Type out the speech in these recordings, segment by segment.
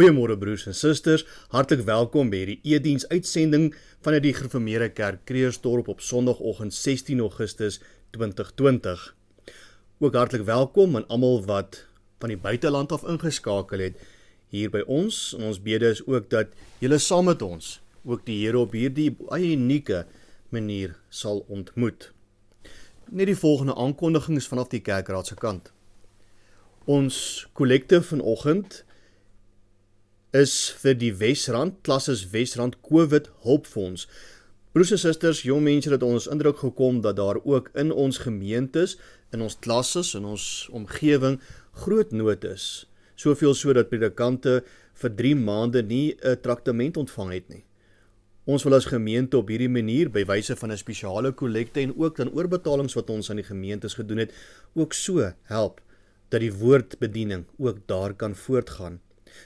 Goeiemôre broers en susters, hartlik welkom by hierdie e-diens uitsending vanuit die Gereformeerde Kerk Kreersdorp op Sondagoggend 16 Augustus 2020. Ook hartlik welkom aan almal wat van die buiteland af ingeskakel het hier by ons. En ons bede is ook dat julle saam met ons ook die Here op hierdie baie unieke manier sal ontmoet. Net die volgende aankondigings vanaf die kerkraad se kant. Ons kollekte vanoggend is vir die Wesrand, Klasses Wesrand COVID Hulpfonds. Broers en susters, jong mense, het ons indruk gekom dat daar ook in ons gemeentes, in ons klasses, in ons omgewing groot nood is. Soveel so dat predikante vir 3 maande nie 'n traktement ontvang het nie. Ons wil as gemeente op hierdie manier, by wyse van 'n spesiale kollekte en ook dan oorbetalings wat ons aan die gemeentes gedoen het, ook so help dat die woordbediening ook daar kan voortgaan.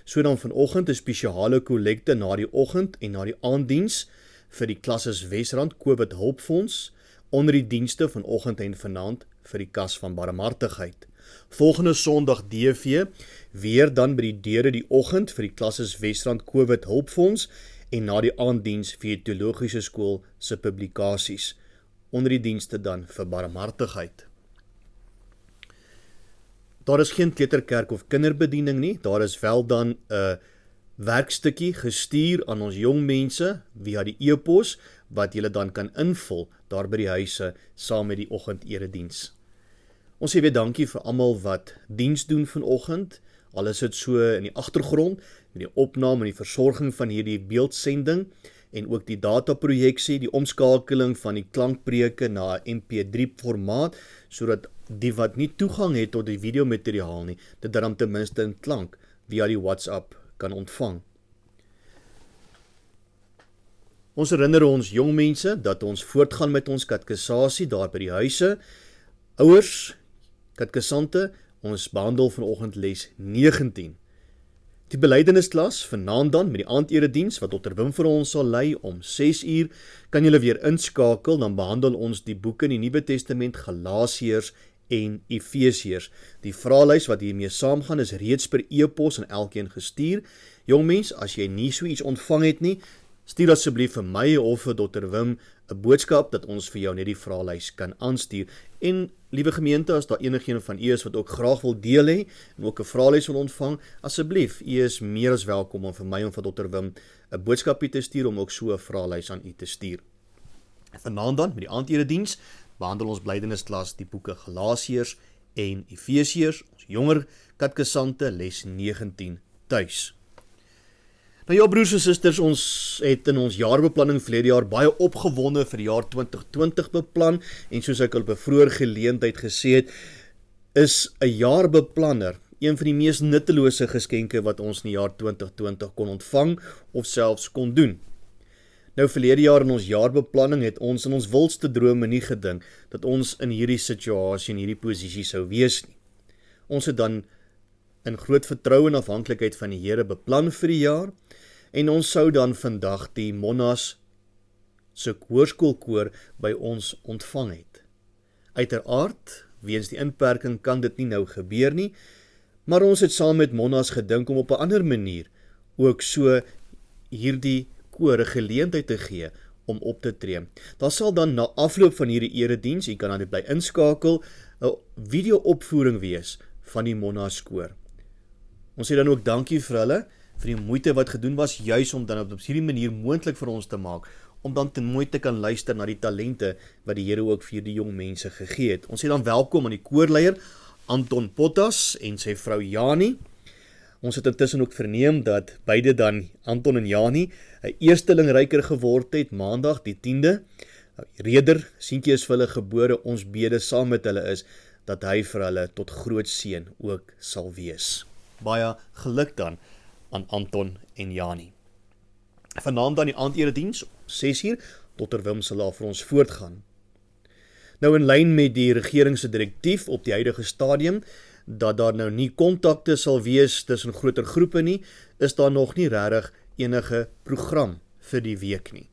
So dan vanoggend 'n spesiale kollekte na die oggend en na die aanddiens vir die Klasses Wesrand COVID Hulpfonds onder die dienste vanoggend en vanaand vir die kas van barmhartigheid. Volgende Sondag DV weer dan by die deure die oggend vir die Klasses Wesrand COVID Hulpfonds en na die aanddiens vir die teologiese skool se publikasies onder die dienste dan vir barmhartigheid. Daar is geen kleuterkerk of kinderbediening nie, daar is wel dan 'n werkstukkie gestuur aan ons jong mense via die e-pos wat julle dan kan invul daar by die huise saam met die oggendediens. Ons sê weer dankie vir almal wat diens doen vanoggend. Al is dit so in die agtergrond met die opname en die versorging van hierdie beeldsending en ook die dataprojeksie, die omskakeling van die klankpreke na 'n MP3 formaat sodat die wat nie toegang het tot die videomateriaal nie, dit dan ten minste in klank via die WhatsApp kan ontvang. Ons herinner ons jong mense dat ons voortgaan met ons katkesasie daar by die huise. Ouers, katkesante, ons behandel vanoggend les 19. Die belydennisklas vanaand dan met die aandediens wat Dr. Wim vir ons sal lei om 6 uur, kan julle weer inskakel, dan behandel ons die boeke in die Nuwe Testament, Galasiërs en Efesiërs. Die vraelys wat hiermee saamgaan is reeds per e-pos aan elkeen gestuur. Jong mens, as jy nie so iets ontvang het nie, stuur asseblief vir my of vir Dr. Wim 'n boodskap dat ons vir jou net die vraelys kan aanstuur. En liewe gemeente, as daar enigeen van u is wat ook graag wil deel hê en ook 'n vraelys wil ontvang, asseblief, u is meer as welkom om vir my en vir Dr. Wim 'n boodskapie te stuur om ook so 'n vraelys aan u te stuur. Vanaand dan met die aandediens behandel ons belydennisklas die boeke Galasiërs en Efesiërs, ons jonger katkesante les 19 tuis. Nou ja, broers en susters, ons het in ons jaarbeplanning verlede jaar baie opgewonde vir die jaar 2020 beplan en soos ek al op 'n vroeër geleentheid gesê het, is 'n jaarbeplanner een van die mees nuttelose geskenke wat ons in die jaar 2020 kon ontvang of selfs kon doen. Nou verlede jaar in ons jaarbeplanning het ons in ons wildste drome nie gedink dat ons in hierdie situasie en hierdie posisie sou wees nie. Ons het dan in groot vertroue en afhanklikheid van die Here beplan vir die jaar en ons sou dan vandag die Monas se hoërskoolkoor by ons ontvang het. Uiteraard, weens die inperking kan dit nie nou gebeur nie, maar ons het saam met Monas gedink om op 'n ander manier ook so hierdie koor 'n geleentheid te gee om op te tree. Daar sal dan na afloop van hierdie erediens, jy kan dan dit bly inskakel, 'n video-opvoering wees van die Monas koor. Ons sê dan ook dankie vir hulle, vir die moeite wat gedoen was, juis om dan op hierdie manier moontlik vir ons te maak, om dan ten mooi te kan luister na die talente wat die Here ook vir die jong mense gegee het. Ons sê dan welkom aan die koorleier, Anton Pottas en sy vrou Jani. Ons het intussen ook verneem dat beide dan, Anton en Jani, 'n eerstelingryker geword het, maandag die 10de. Reder, seentjie is vir hulle gebore, ons bede saam met hulle is, dat hy vir hulle tot groot seën ook sal wees. Baie geluk dan aan Anton en Jani. Vanaand dan die aandediens, 6 uur, Dr. Wim sal daar vir ons voortgaan. Nou in lyn met die regering se direktief op die huidige stadium, dat daar nou nie kontakte sal wees tussen groter groepe nie, is daar nog nie regtig enige program vir die week nie.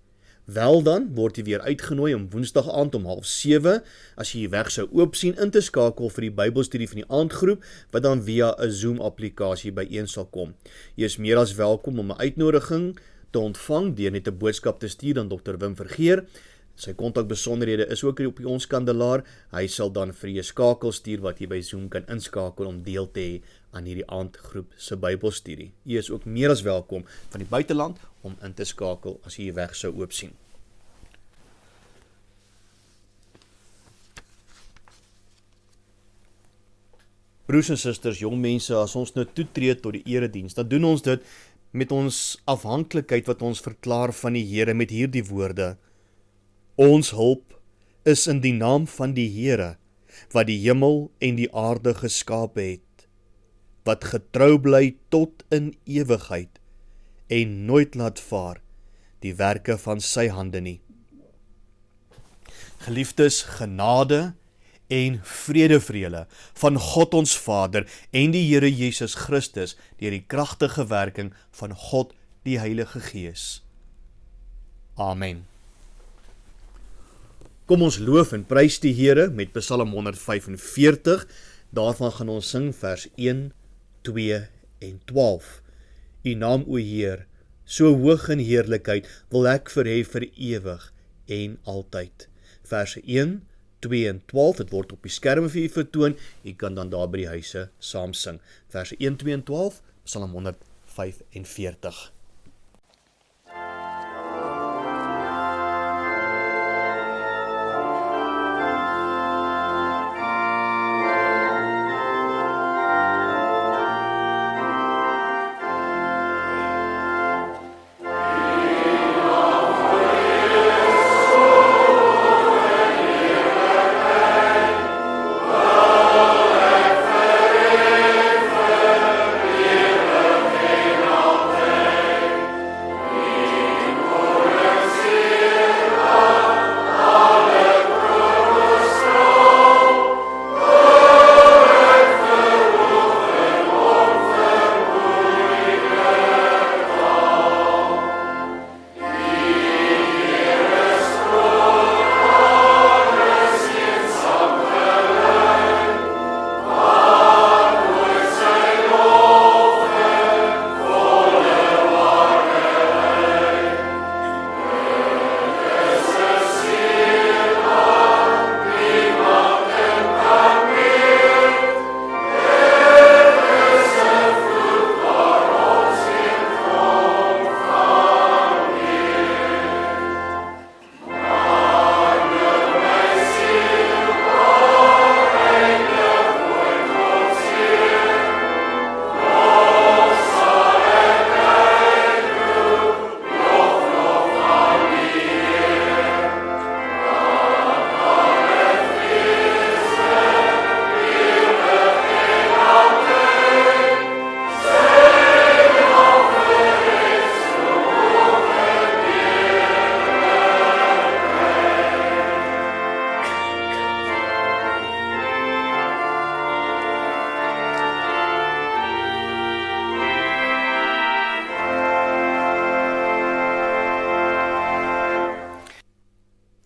Wel dan, word jy weer uitgenooi om woensdag aand om 6:30, as jy die weg sou oop sien, in te skakel vir die Bybelstudie van die aandgroep, wat dan via 'n Zoom-applikasie byeen sal kom. Jy is meer as welkom om 'n uitnodiging te ontvang, deur net 'n boodskap te stuur aan Dr. Wim Vergeer. Sy kontakbesonderhede is ook op ons kandelaar. Hy sal dan vir jou skakel stuur wat jy by Zoom kan inskakel om deel te hê aan hierdie aandgroep se Bybelstudie. Jy is ook meer as welkom van die buiteland om in te skakel as jy die weg sou oop sien. Broers en susters, jong mense, as ons nou toetree tot die erediens, dan doen ons dit met ons afhanklikheid wat ons verklaar van die Here met hierdie woorde: Ons hulp is in die naam van die Here, wat die hemel en die aarde geskape het, wat getrou bly tot in ewigheid en nooit laat vaar die werke van sy hande nie. Geliefdes, genade en vrede vir julle van God ons Vader en die Here Jesus Christus deur die kragtige werking van God die Heilige Gees. Amen. Kom ons loof en prys die Here met Psalm 145, daarvan gaan ons sing vers 1, 2 en 12. U naam, o Heer, so hoog in heerlikheid, wil ek verhef vir ewig en altyd. Verse 1, 2 en 12, dit word op die skerm vir u vertoon, u kan dan daar by die huise saam sing. Verse 1, 2 en 12, Psalm 145.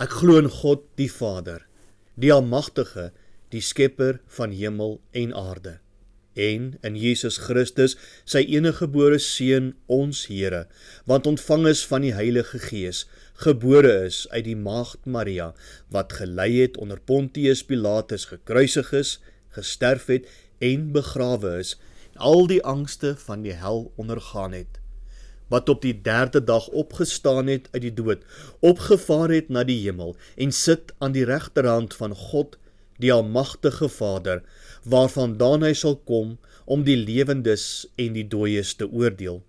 Ek glo in God die Vader, die Almagtige, die Skepper van hemel en aarde, en in Jesus Christus, sy eniggebore Seun, ons Here, wat ontvang is van die Heilige Gees, gebore is uit die Maagd Maria, wat gelei het onder Pontius Pilatus, gekruisig is, gesterf het en begrawe is, al die angste van die hel ondergaan het, wat op die 3de dag opgestaan het uit die dood, opgevaar het na die hemel, en sit aan die regterhand van God, die Almagtige Vader, waarvandaan hy sal kom, om die lewendes en die dooies te oordeel.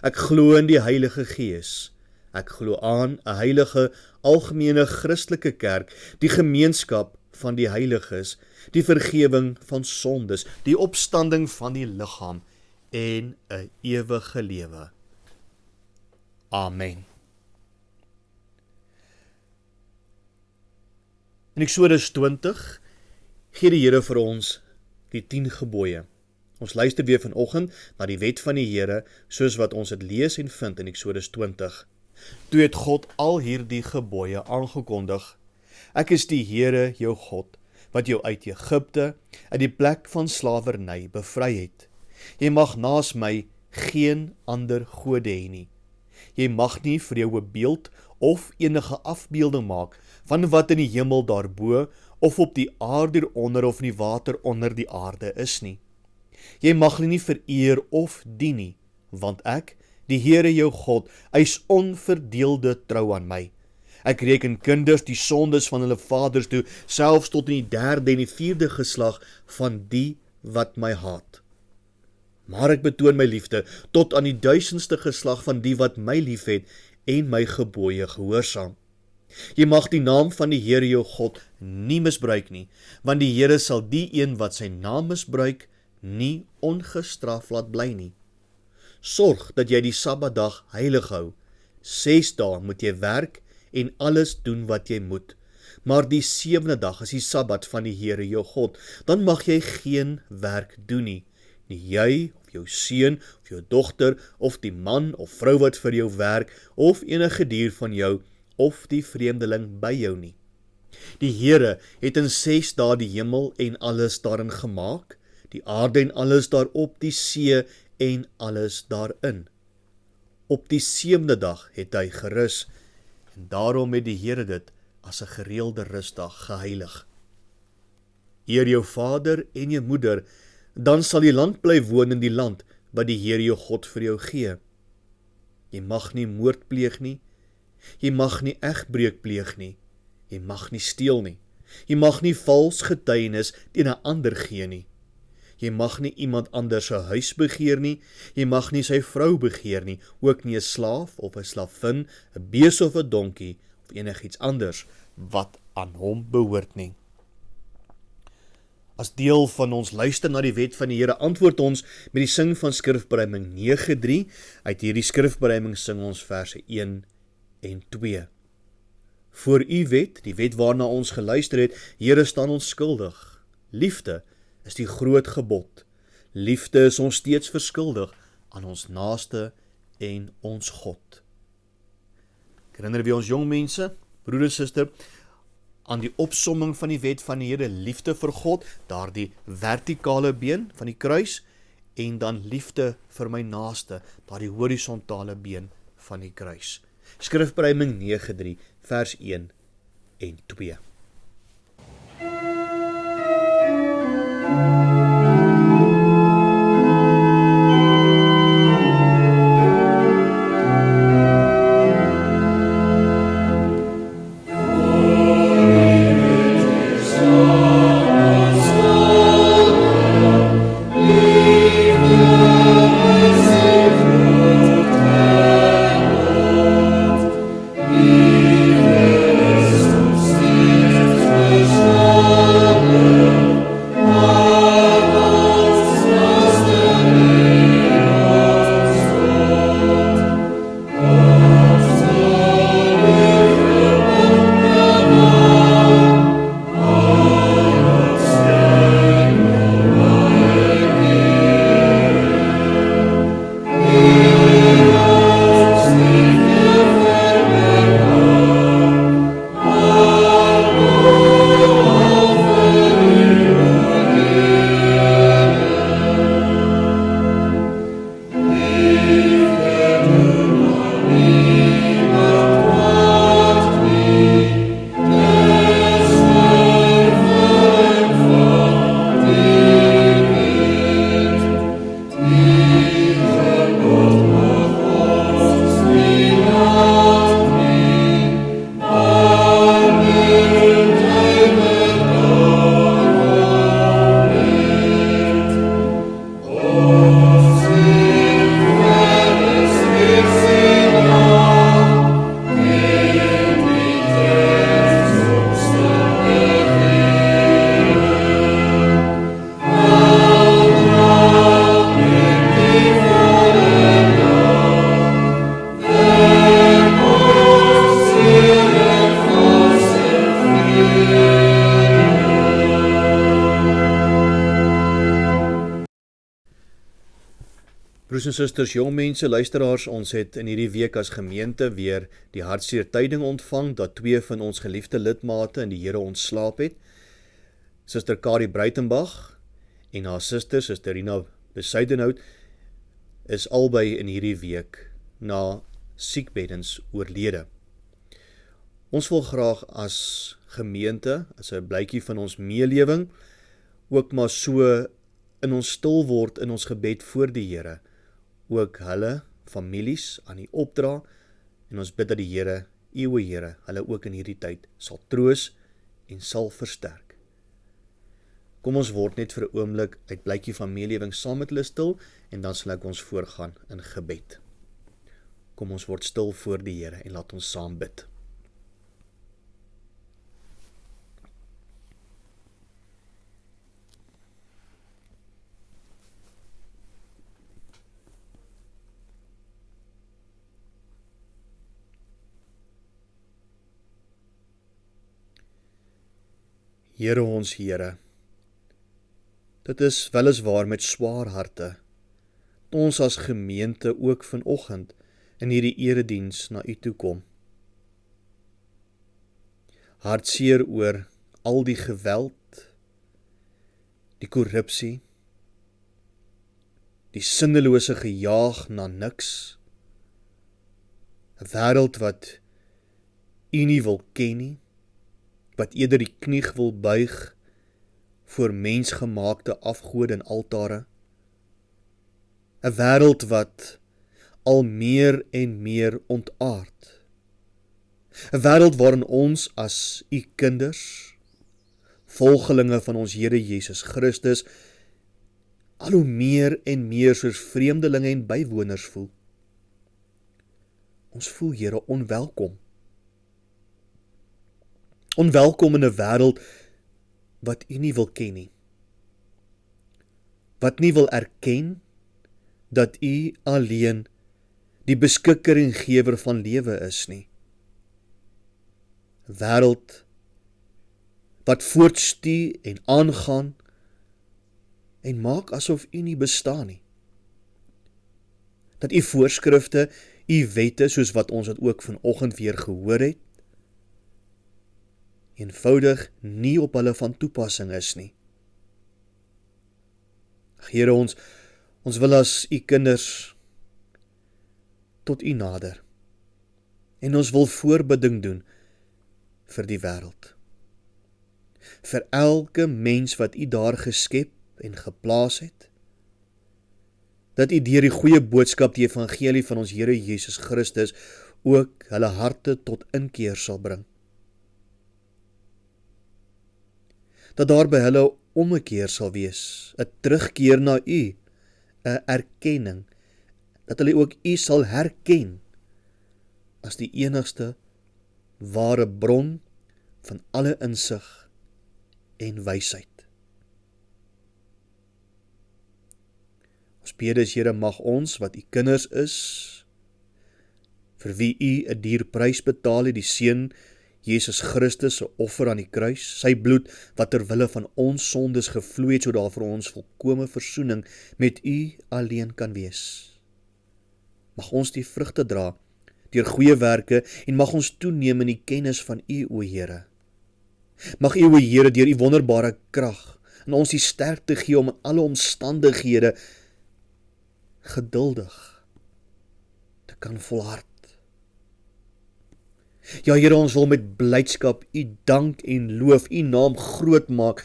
Ek glo in die Heilige Gees. Ek glo aan 'n heilige, algemene Christelike kerk, die gemeenskap van die heiliges, die vergewing van sondes, die opstanding van die liggaam en 'n ewige lewe. Amen. In Eksodus 20 gee die Here vir ons die 10 gebooie. Ons luister weer vanoggend na die wet van die Here, soos wat ons dit lees en vind in Eksodus 20, Toe het God al hierdie gebooie aangekondig. Ek is die Here jou God, wat jou uit Egipte, uit die plek van slawerny bevry het. Jy mag naas my geen ander gode hê nie. Jy mag nie vir jou 'n beeld of enige afbeelding maak van wat in die hemel daarbo of op die aarde onder of in die water onder die aarde is nie. Jy mag hulle nie vereer of dien nie, want ek, die Here jou God, eis onverdeelde trou aan my. Ek reken kinders die sondes van hulle vaders toe, selfs tot in die 3de en die 4de geslag van die wat my haat. Maar ek betoon my liefde tot aan die 1000ste geslag van die wat my liefhet en my gebooie gehoorsaam. Jy mag die naam van die Here jou God nie misbruik nie, want die Here sal die een wat sy naam misbruik, nie ongestraf laat bly nie. Sorg dat jy die Sabbatdag heilig hou. 6 dae moet jy werk en alles doen wat jy moet. Maar die 7de dag is die Sabbat van die Here jou God. Dan mag jy geen werk doen nie. Nie jy, of jou seun, of jou dogter, of die man of vrou wat vir jou werk, of enige dier van jou, of die vreemdeling by jou nie. Die Here het in 6 dae die hemel en alles daarin gemaak, die aarde en alles daarop, die see en alles daarin. Op die 7de dag het hy gerus, en daarom het die Here dit as 'n gereelde rusdag geheilig. Eer jou vader en jou moeder, dan sal jy land bly woon in die land wat die Here jou God vir jou gee. Jy mag nie moord pleeg nie, jy mag nie egbreuk pleeg nie, jy mag nie steel nie, jy mag nie vals getuienis teen 'n ander gee nie, jy mag nie iemand anders se huis begeer nie, jy mag nie sy vrou begeer nie, ook nie 'n slaaf of 'n slavin, 'n bees of 'n donkie, of enigiets anders wat aan hom behoort nie. As deel van ons luister na die wet van die Here, antwoord ons met die sing van skrifberuiming 9:3. Uit hierdie skrifberuiming sing ons verse 1 en 2. Voor u wet, die wet waarna ons geluister het, Here, staan ons skuldig. Liefde is die groot gebod. Liefde is ons steeds verskuldig aan ons naaste en ons God. Ek herinner weer ons jong mense, broeder en suster, aan die opsomming van die wet van die Here, liefde vir God, daardie vertikale been van die kruis, en dan liefde vir my naaste, daardie horisontale been van die kruis. Skrifberuiming 9:3, vers 1 en 2. Oh Broers en susters, jong mense, luisteraars, ons het in hierdie week as gemeente weer die hartseer tyding ontvang dat 2 van ons geliefde lidmate in die Here ontslaap het. Suster Kari Breitenbach en haar suster, Suster Rina Besuidenhout, is albei in hierdie week na siekbeddens oorlede. Ons wil graag as gemeente, as 'n blykie van ons meelewing, ook maar so in ons stil word in ons gebed voor die Here, ook hulle families aan die opdra, en ons bid dat die Here, eeuwe Here, hulle ook in hierdie tyd sal troos en sal versterk. Kom ons word net vir 'n oomblik uit blykie van meelewing saam met hulle stil, en dan sal ek ons voorgaan in gebed. Kom ons word stil voor die Here en laat ons saam bid. Here ons Here, dit is weliswaar met swaar harte, ons as gemeente ook vanoggend in hierdie erediens na U toe kom. Hartseer oor al die geweld, die korrupsie, die sinnelose gejaag na niks, 'n wêreld wat U nie wil ken nie, wat eerder die knie wil buig voor mensgemaakte afgode en altare, 'n wêreld wat al meer en meer ontaard, 'n wêreld waarin ons as U kinders, volgelinge van ons Here Jesus Christus, al hoe meer en meer soos vreemdelinge en bywoners voel. Ons voel, Here, onwelkom. Onwelkom in 'n wêreld wat U nie wil ken nie, wat nie wil erken dat U alleen die beskikker en gewer van lewe is nie. 'n Wêreld wat voortstuur en aangaan en maak asof U nie bestaan nie. Dat U voorskrifte, U wette, soos wat ons dit ook vanoggend weer gehoor het, eenvoudig nie op hulle van toepassing is nie. Here, ons wil as U kinders tot U nader, en ons wil voorbidding doen vir die wêreld, vir elke mens wat U daar geskep en geplaas het, dat U deur die goeie boodskap, die evangelie van ons Here Jesus Christus, ook hulle harte tot inkeer sal bring. Dat daar by hulle ommekeer sal wees, 'n terugkeer na U, 'n erkenning, dat hulle ook U sal herken as die enigste ware bron van alle insig en wysheid. Ons bede is, Here, mag ons, wat U kinders is, vir wie U 'n duur prys betaal het, die Seun Jesus Christus se offer aan die kruis, sy bloed wat ter wille van ons sondes gevloei het, sodat daar vir ons volkome versoening met U alleen kan wees. Mag ons die vrugte dra deur goeie werke, en mag ons toeneem in die kennis van U, o Here. Mag U, o Here, deur U wonderbare krag en ons die sterkte gee om in alle omstandighede geduldig te kan volhard. Ja, Here, ons wil met blydskap U dank en loof, U naam groot maak,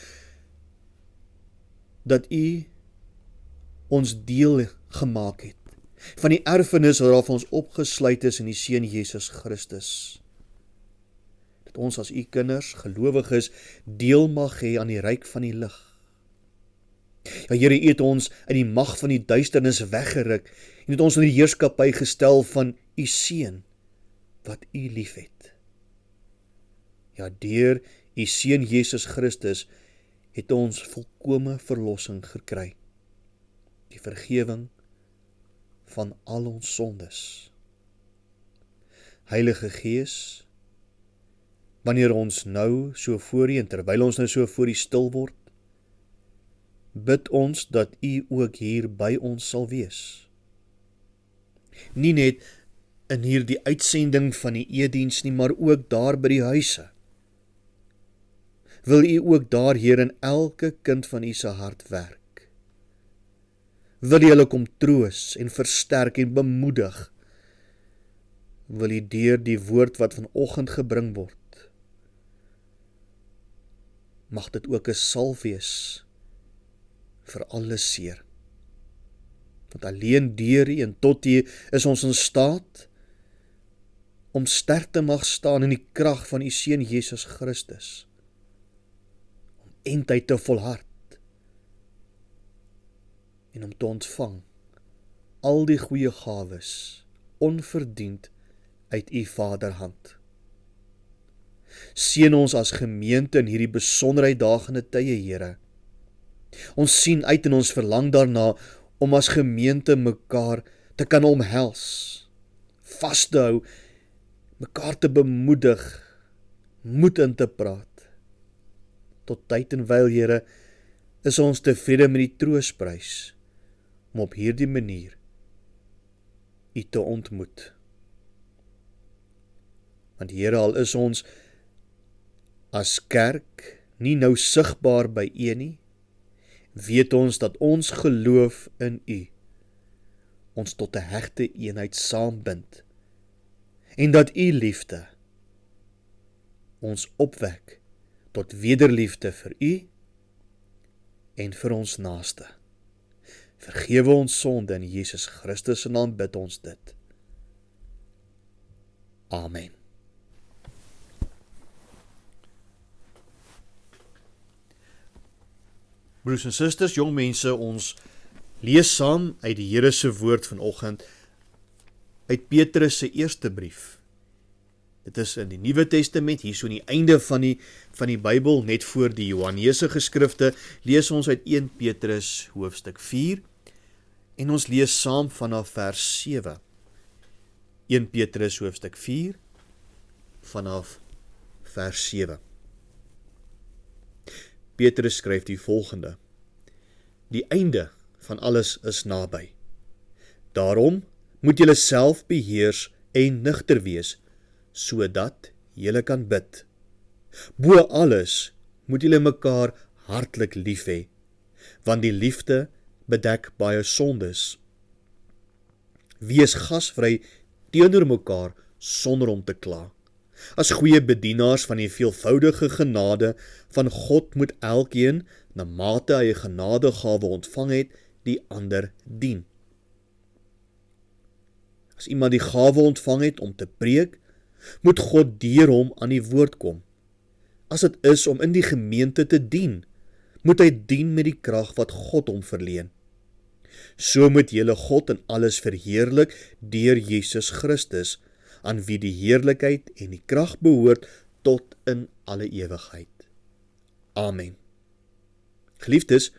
dat U ons deel gemaak het van die erfenis waarop ons opgesluit is in die Seun Jesus Christus. Dat ons as U kinders, gelowiges, deel mag hê aan die ryk van die lig. Ja, Here, U het ons uit die mag van die duisternis weggeruk en het ons in die heerskappy gestel van U Seun, wat U liefhet. Ja, deur U Seun Jesus Christus het ons volkome verlossing gekry, die vergewing van al ons sondes. Heilige Gees, wanneer ons nou so voor U, en terwyl ons nou so voor U stil word, bid ons dat U ook hier by ons sal wees. Nie net in hierdie uitsending van die eediens nie, maar ook daar by die huise. Wil U ook daar, Heer, in elke kind van U se hart werk. Wil U hulle kom troos en versterk en bemoedig. Wil U deur die woord wat vanoggend gebring word, mag dit ook 'n salf wees vir alle seer. Want alleen deur U en tot U is ons in staat om sterk te mag staan in die krag van U Seun Jesus Christus, om eindtyd te volhard en om te ontvang al die goeie gawes onverdiend uit U Vaderhand. Seën ons as gemeente in hierdie besonder uitdagende tye, Here. Ons sien uit en ons verlang daarna om as gemeente mekaar te kan omhels, vas te hou, mekaar te bemoedig, moed in te praat. Tot tyd en wyl, Here, is ons tevrede met die troosprys om op hierdie manier U te ontmoet. Want Here, al is ons as kerk nie nou sigbaar by U nie, weet ons dat ons geloof in U ons tot 'n hegte eenheid saambind en dat U liefde ons opwek tot wederliefde vir U en vir ons naaste. Vergewe ons sonde in Jesus Christus se naam bid ons dit. Amen. Broers en susters, jong mense, ons lees saam uit die Here se woord vanoggend uit Petrus se eerste brief. Dit is in die Nuwe Testament, hier so aan die einde van die Bybel, net voor die Johannese geskrifte, lees ons uit 1 Petrus hoofstuk 4 en ons lees saam vanaf vers 7. 1 Petrus hoofstuk 4 vanaf vers 7. Petrus skryf die volgende: Die einde van alles is naby. Daarom moet julle self beheers en nugter wees, sodat julle kan bid. Bo alles moet julle mekaar hartlik lief hê, want die liefde bedek baie sondes. Wees gasvry teenoor mekaar sonder om te kla. As goeie bedienaars van die veelvoudige genade van God moet elkeen, na mate hy 'n genadegawe ontvang het, die ander dien. As iemand die gawe ontvang het om te preek, moet God deur hom aan die woord kom. As dit is om in die gemeente te dien, moet hy dien met die krag wat God hom verleen. So moet julle God in alles verheerlik deur Jesus Christus, aan wie die heerlikheid en die krag behoort tot in alle ewigheid. Amen. Geliefdes,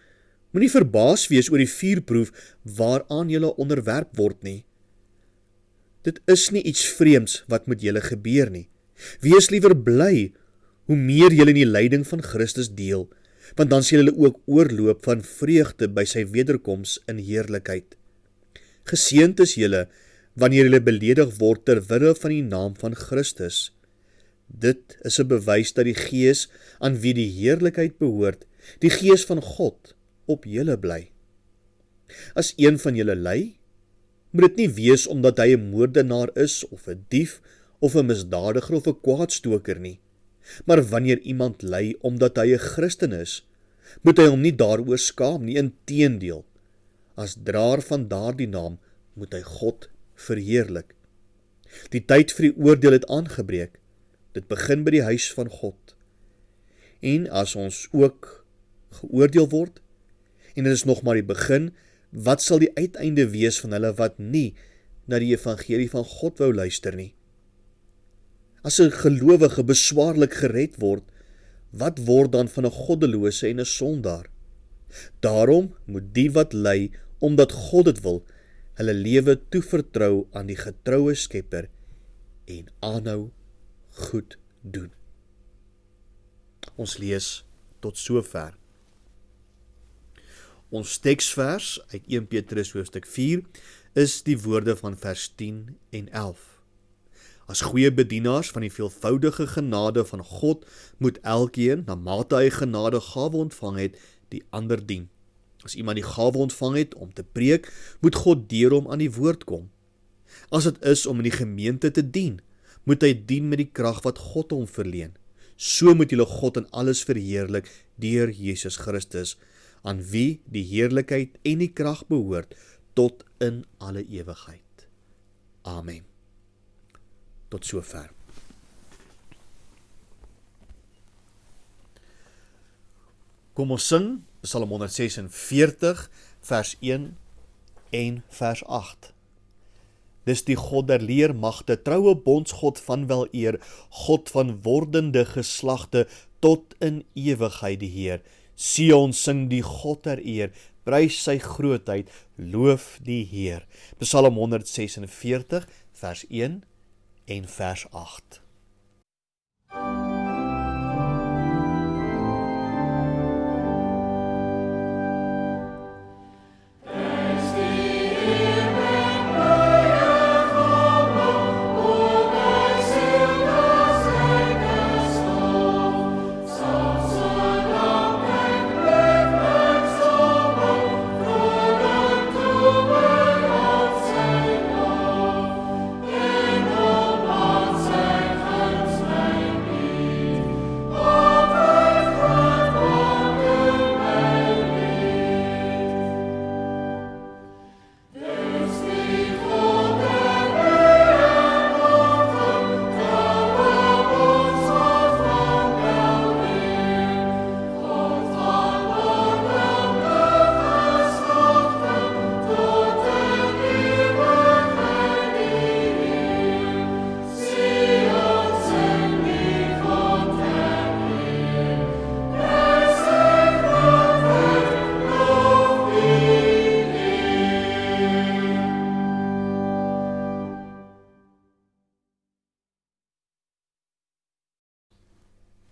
moenie verbaas wees oor die vuurproef waaraan julle onderwerp word nie. Dit is nie iets vreemds wat met julle gebeur nie. Wees liewer bly hoe meer julle in die lyding van Christus deel, want dan sal julle ook oorloop van vreugde by sy wederkoms in heerlikheid. Geseënd is julle wanneer julle beledig word ter wille van die naam van Christus. Dit is 'n bewys dat die Gees aan wie die heerlikheid behoort, die Gees van God, op julle bly. As een van julle ly, moet dit nie wees omdat hy 'n moordenaar is, of 'n dief, of 'n misdadiger of 'n kwaadstoker nie. Maar wanneer iemand ly omdat hy 'n Christen is, moet hy hom nie daaroor skaam nie, inteendeel. As draer van daardie naam moet hy God verheerlik. Die tyd vir die oordeel het aangebreek. Dit begin by die huis van God. En as ons ook geoordeel word, en dit is nog maar die begin, wat sal die uiteinde wees van hulle wat nie na die evangelie van God wou luister nie? As 'n gelowige beswaarlik gered word, wat word dan van 'n goddelose en 'n sondaar? Daarom moet die wat ly, omdat God dit wil, hulle lewe toevertrou aan die getroue Skepper en aanhou goed doen. Ons lees tot sover. Ons teksvers uit 1 Petrus hoofstuk 4 is die woorde van vers 10 en 11. As goeie bedienaars van die veelvoudige genade van God, moet elkeen, na mate hy genade gawe ontvang het, die ander dien. As iemand die gawe ontvang het om te preek, moet God deur hom aan die woord kom. As dit is om in die gemeente te dien, moet hy dien met die krag wat God hom verleen. So moet julle God in alles verheerlik deur Jesus Christus, aan wie die heerlikheid en die krag behoort tot in alle ewigheid. Amen. Tot sover. Kom ons sing Psalm 146 vers 1 en vers 8. Dis die God der leermagte, troue bondsgod van wel eer, God van wordende geslagte, tot in ewigheid die Heer. Sion sing die God der eer, prys sy grootheid, loof die Heer. Psalm 146 vers 1 en vers 8.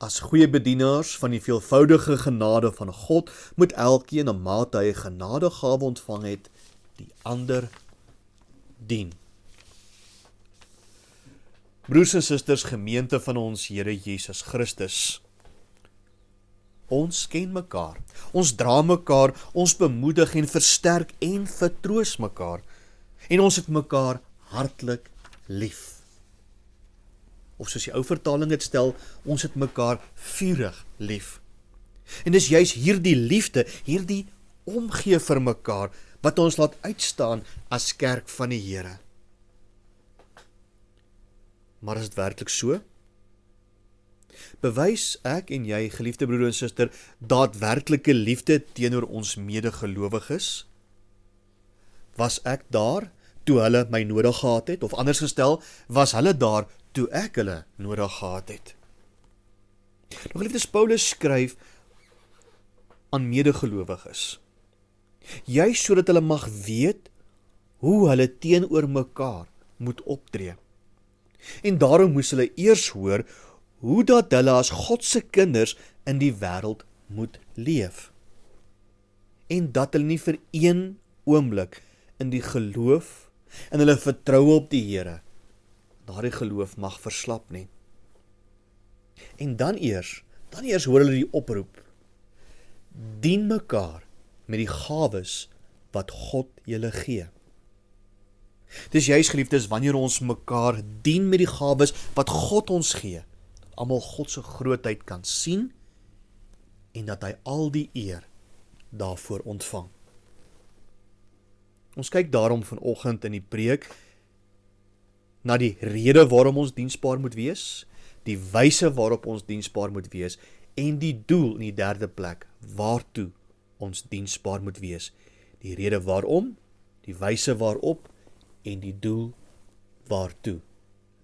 As goeie bedienaars van die veelvoudige genade van God, moet elkeen na mate hy genadegawe ontvang het, die ander dien. Broers en susters, gemeente van ons Here Jesus Christus, ons ken mekaar, ons dra mekaar, ons bemoedig en versterk en vertroos mekaar, en ons het mekaar hartlik lief. Of soos die ou vertaling het stel, ons het mekaar vurig lief. En dis juis hierdie liefde, hierdie omgee vir mekaar, wat ons laat uitstaan as kerk van die Here. Maar is dit werklik so? Bewys ek en jy, geliefde broer en suster, daadwerklike liefde teenoor ons medegelowiges? Was ek daar toe hulle my nodig gehad het? Of anders gestel, was hulle daar toe ek hulle nodig gehad het? Nou, geliefdes, Paulus skryf aan medegelowiges, juis sodat hulle mag weet hoe hulle teenoor mekaar moet optree. En daarom moes hulle eers hoor hoe dat hulle as God se kinders in die wêreld moet leef. En dat hulle nie vir een oomblik in die geloof en hulle vertroue op die Here, daardie geloof mag verslap nie. En dan eers hoor hulle die oproep, dien mekaar met die gawes wat God julle gee. Dis juist, geliefdes, wanneer ons mekaar dien met die gawes wat God ons gee, dat almal God se grootheid kan sien en dat hy al die eer daarvoor ontvang. Ons kyk daarom vanoggend in die preek na die rede waarom ons diensbaar moet wees, die wyse waarop ons diensbaar moet wees en die doel in die derde plek waartoe ons diensbaar moet wees. Die rede waarom, die wyse waarop en die doel waartoe.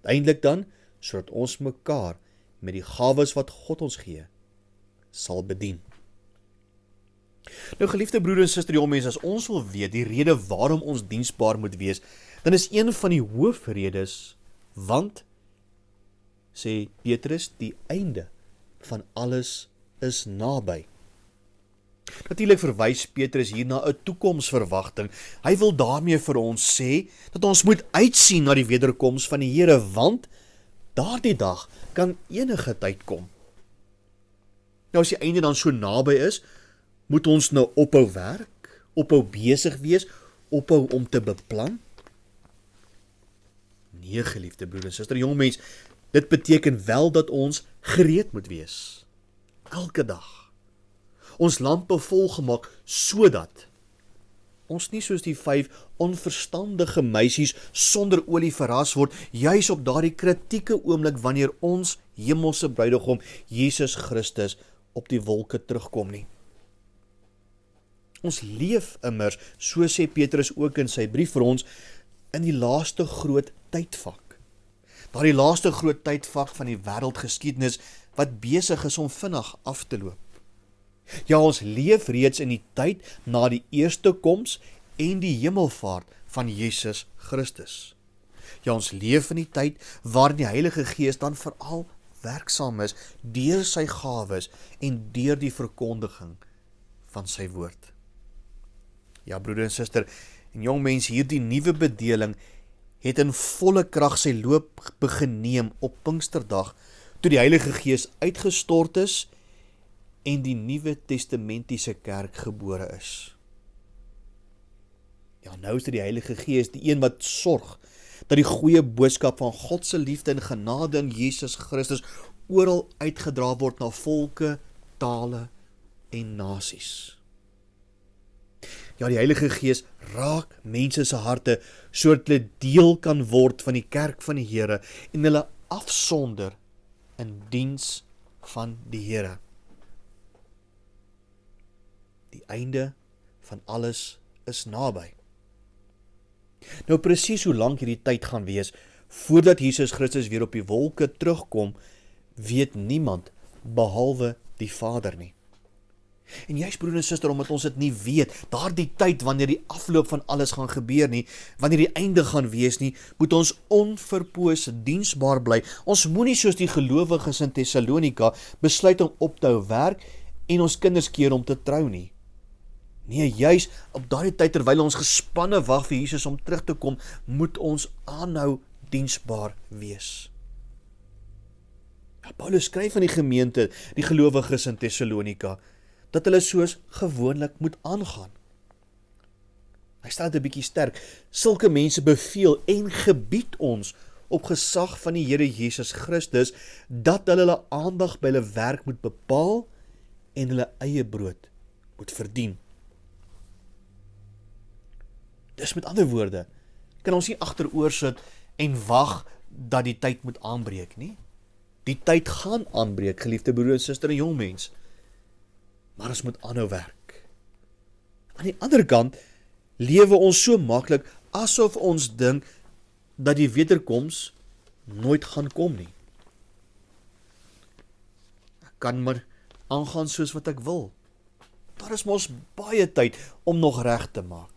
Uiteindelik dan, sodat ons mekaar met die gawes wat God ons gee, sal bedien. Nou, geliefde broer en suster, jongmense, as ons wil weet die rede waarom ons diensbaar moet wees, dan is een van die hoofredes, want, sê Petrus, die einde van alles is naby. Natuurlik verwys Petrus hier na 'n toekomsverwagting. Hy wil daarmee vir ons sê dat ons moet uitsien na die wederkoms van die Here, want daardie dag kan enige tyd kom. Nou as die einde dan so naby is, moet ons nou ophou werk, ophou besig wees, ophou om te beplan? Nee, geliefde broeder en suster, jong mens, dit beteken wel dat ons gereed moet wees. Elke dag. Ons lampe volgemaak sodat ons nie soos die 5 onverstandige meisies sonder olie verras word, juis op daardie kritieke oomblik wanneer ons hemelse bruidegom Jesus Christus op die wolke terugkom nie. Ons leef immers, so sê Petrus ook in sy brief vir ons, in die laaste groot tydvak. Daardie laaste groot tydvak van die wêreldgeskiedenis wat besig is om vinnig af te loop. Ja, ons leef reeds in die tyd na die eerste koms en die hemelvaart van Jesus Christus. Ja, ons leef in die tyd waarin die Heilige Gees dan veral werksaam is deur sy gawes en deur die verkondiging van sy woord. Ja, broeder en suster, en jong mens, hierdie nuwe bedeling het in volle krag sy loop begin neem op Pinksterdag, toe die Heilige Gees uitgestort is en die Nuwe Testamentiese kerk gebore is. Ja, nou is dit die Heilige Gees, die een wat sorg dat die goeie boodskap van God se liefde en genade in Jesus Christus oral uitgedra word na volke, tale en nasies. Ja, die Heilige Gees raak mense se harte sodat hulle deel kan word van die kerk van die Here en hulle afsonder in diens van die Here. Die einde van alles is naby. Nou presies hoe lank hierdie tyd gaan wees voordat Jesus Christus weer op die wolke terugkom, weet niemand behalwe die Vader nie. En juist broeder en suster, omdat ons dit nie weet, daardie tyd wanneer die afloop van alles gaan gebeur nie, wanneer die einde gaan wees nie, moet ons onverpoos diensbaar bly. Ons moenie soos die gelowiges in Thessalonika besluit om op te hou werk en ons kinders keer om te trou nie. Nee, juist op daardie tyd terwyl ons gespanne wag vir Jesus om terug te kom, moet ons aanhou diensbaar wees. Ja, Paulus skryf aan die gemeente, die gelowiges in Thessalonika, dat hulle soos gewoonlik moet aangaan. Hy stel dit 'n bietjie sterk. Sulke mense beveel en gebied ons op gesag van die Here Jesus Christus dat hulle hulle aandag by hulle werk moet bepaal en hulle eie brood moet verdien. Dus met ander woorde, kan ons nie agteroor sit en wag dat die tyd moet aanbreek nie. Die tyd gaan aanbreek, geliefde broer en suster en jong mens. Maar ons moet aanhou werk. Aan die ander kant lewe ons so maklik asof ons dink dat die wederkoms nooit gaan kom nie. Ek kan maar aangaan soos wat ek wil. Daar is mos baie tyd om nog reg te maak.